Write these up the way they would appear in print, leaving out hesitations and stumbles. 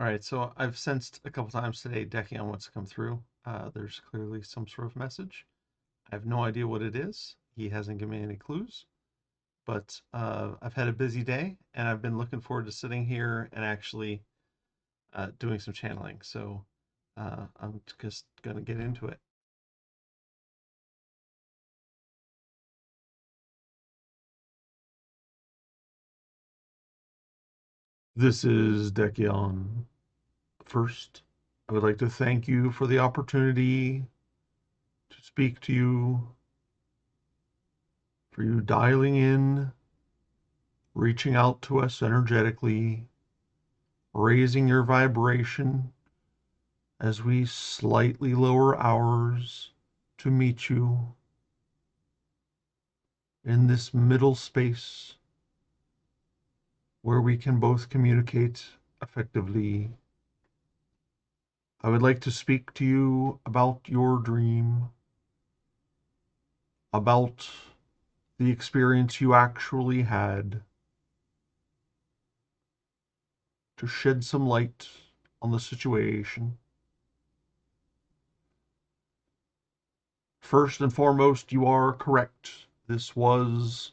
All right, so I've sensed a couple times today Dekion wants to come through. There's clearly some sort of message. I have no idea what it is. He hasn't given me any clues, but I've had a busy day and I've been looking forward to sitting here and actually doing some channeling. So I'm just going to get into it. This is Dekion. First, I would like to thank you for the opportunity to speak to you, for you dialing in, reaching out to us energetically, raising your vibration as we slightly lower ours to meet you in this middle space where we can both communicate effectively. I would like to speak to you about your dream, about the experience you actually had, to shed some light on the situation. First and foremost, you are correct. This was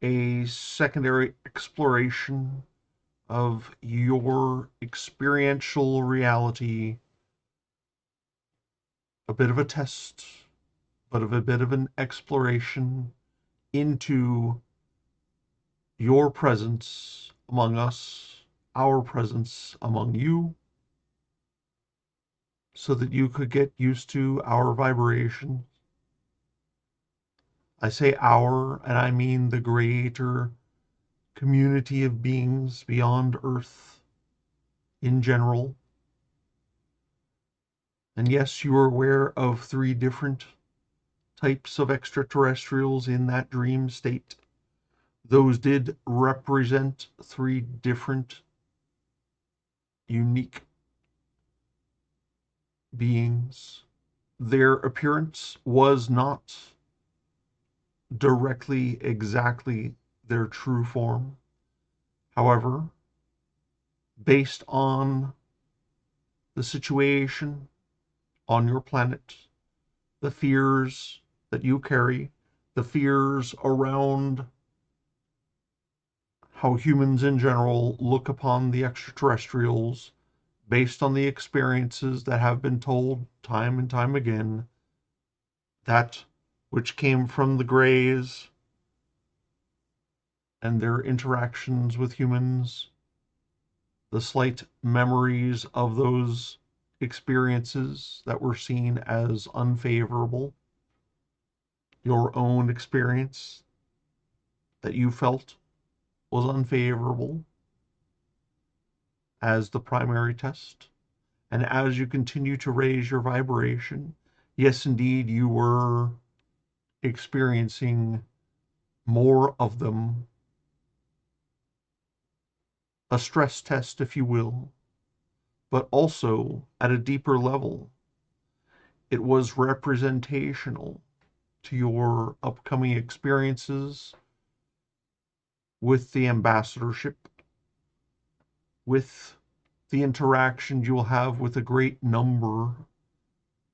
a secondary exploration of your experiential reality, a bit of a test, but of a bit of an exploration into your presence among us, our presence among you, so that you could get used to our vibration. I say our, and I mean the greater community of beings beyond Earth in general. And yes, you are aware of 3 different types of extraterrestrials in that dream state. Those did represent 3 different unique beings. Their appearance was not directly exactly their true form. However, based on the situation on your planet, the fears that you carry, the fears around how humans in general look upon the extraterrestrials, based on the experiences that have been told time and time again, that which came from the Greys and their interactions with humans, the slight memories of those experiences that were seen as unfavorable, your own experience that you felt was unfavorable as the primary test. And as you continue to raise your vibration, yes, indeed, you were experiencing more of them, a stress test, if you will, but also at a deeper level, it was representational to your upcoming experiences with the ambassadorship, with the interactions you will have with a great number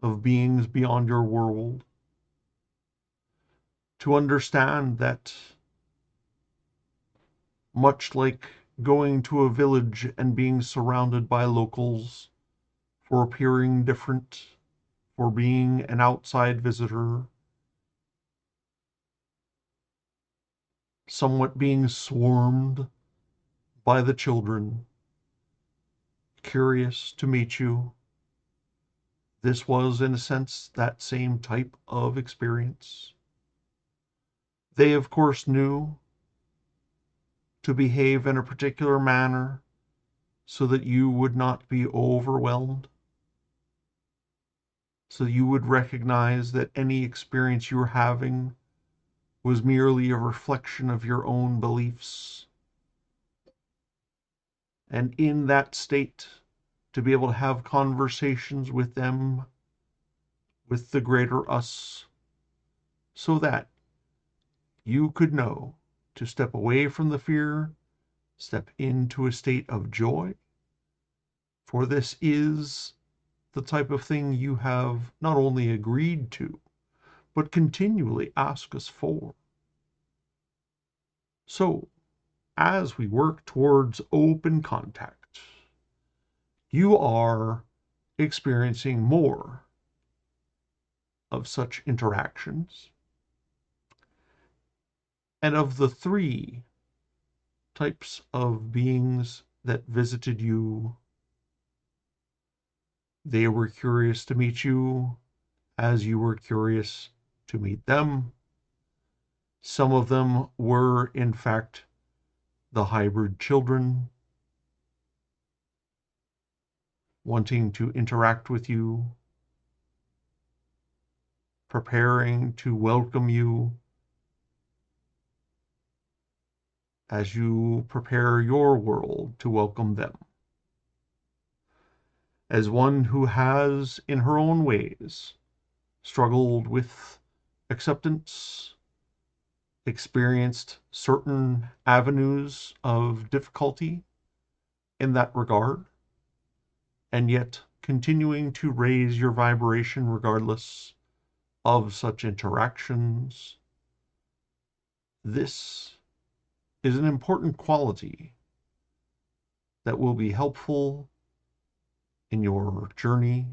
of beings beyond your world, to understand that much like going to a village and being surrounded by locals, for appearing different, for being an outside visitor, somewhat being swarmed by the children, curious to meet you. This was, in a sense, that same type of experience. They, of course, knew to behave in a particular manner so that you would not be overwhelmed, so you would recognize that any experience you were having was merely a reflection of your own beliefs. And in that state, to be able to have conversations with them, with the greater us, so that you could know to step away from the fear, step into a state of joy, For this is the type of thing you have not only agreed to, but continually ask us for. So, as we work towards open contact, you are experiencing more of such interactions. And of the three types of beings that visited you, they were curious to meet you as you were curious to meet them. Some of them were, in fact, the hybrid children wanting to interact with you, preparing to welcome you as you prepare your world to welcome them. As one who has, in her own ways, struggled with acceptance, experienced certain avenues of difficulty in that regard, and yet continuing to raise your vibration regardless of such interactions. This is an important quality that will be helpful in your journey,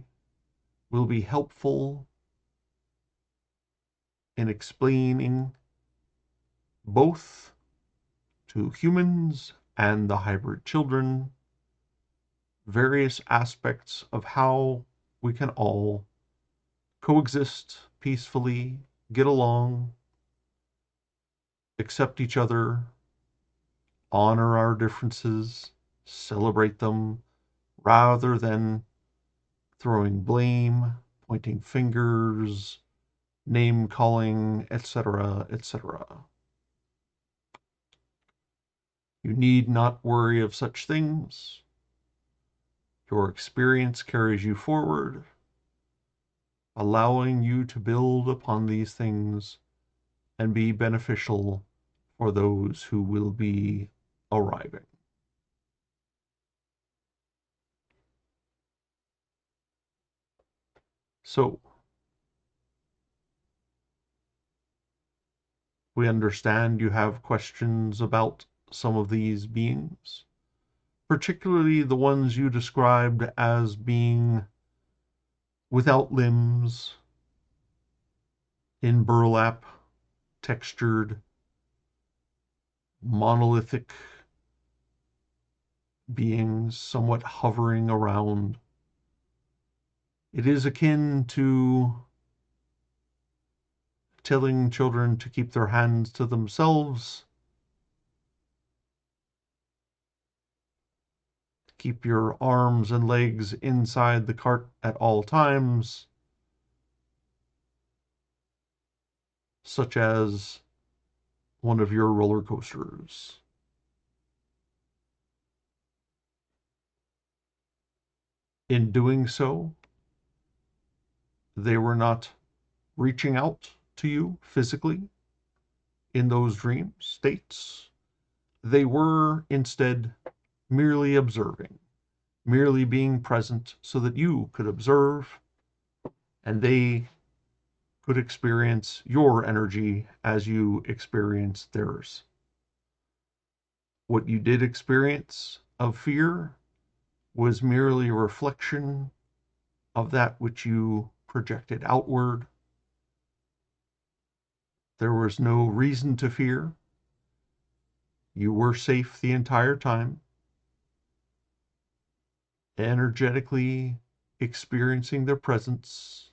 will be helpful in explaining both to humans and the hybrid children various aspects of how we can all coexist peacefully, get along, accept each other, honor our differences, celebrate them, rather than throwing blame, pointing fingers, name calling, etc., etc. You need not worry of such things. Your experience carries you forward, allowing you to build upon these things and be beneficial for those who will be arriving. So, we understand you have questions about some of these beings, particularly the ones you described as being without limbs, in burlap, textured, monolithic beings somewhat hovering around. It is akin to telling children to keep their hands to themselves, keep your arms and legs inside the cart at all times, such as one of your roller coasters. In doing so, they were not reaching out to you physically in those dream states. They were instead merely observing, merely being present so that you could observe and they could experience your energy as you experienced theirs. What you did experience of fear was merely a reflection of that which you projected outward. There was no reason to fear. You were safe the entire time, energetically experiencing their presence,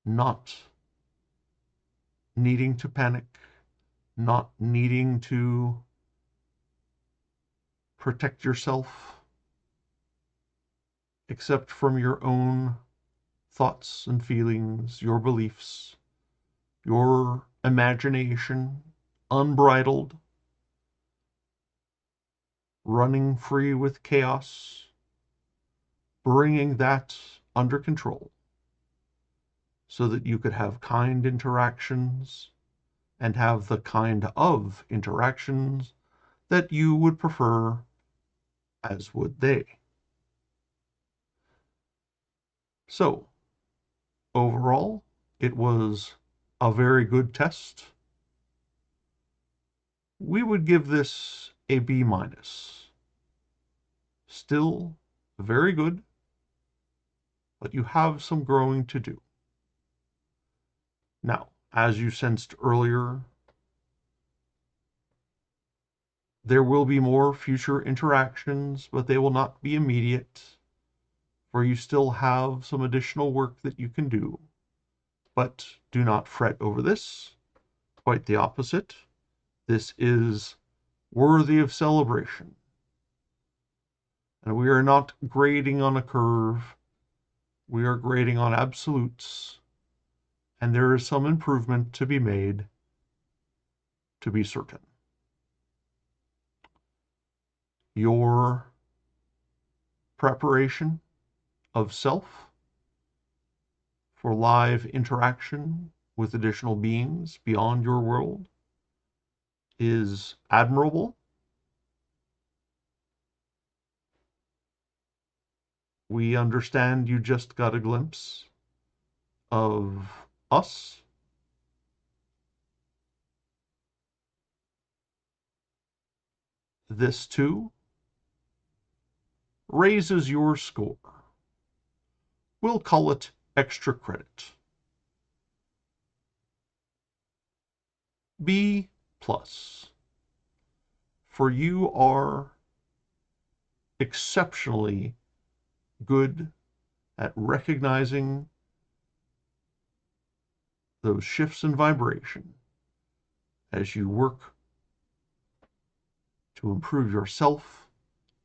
not needing to panic, not needing to protect yourself, except from your own thoughts and feelings, your beliefs, your imagination, unbridled, running free with chaos, bringing that under control so that you could have kind interactions and have the kind of interactions that you would prefer, as would they. So, overall, it was a very good test. We would give this a B minus. Still very good, but you have some growing to do. Now, as you sensed earlier, there will be more future interactions, but they will not be immediate, for you still have some additional work that you can do. But do not fret over this. Quite the opposite. This is worthy of celebration. And we are not grading on a curve. We are grading on absolutes. And there is some improvement to be made, to be certain. Your preparation of self for live interaction with additional beings beyond your world is admirable. We understand you just got a glimpse of us. This too raises your score. We'll call it extra credit. B plus. For you are exceptionally good at recognizing those shifts in vibration as you work to improve yourself,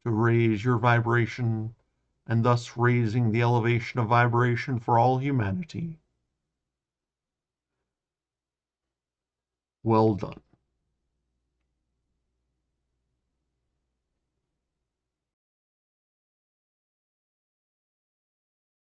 to raise your vibration, and thus raising the elevation of vibration for all humanity. Well done.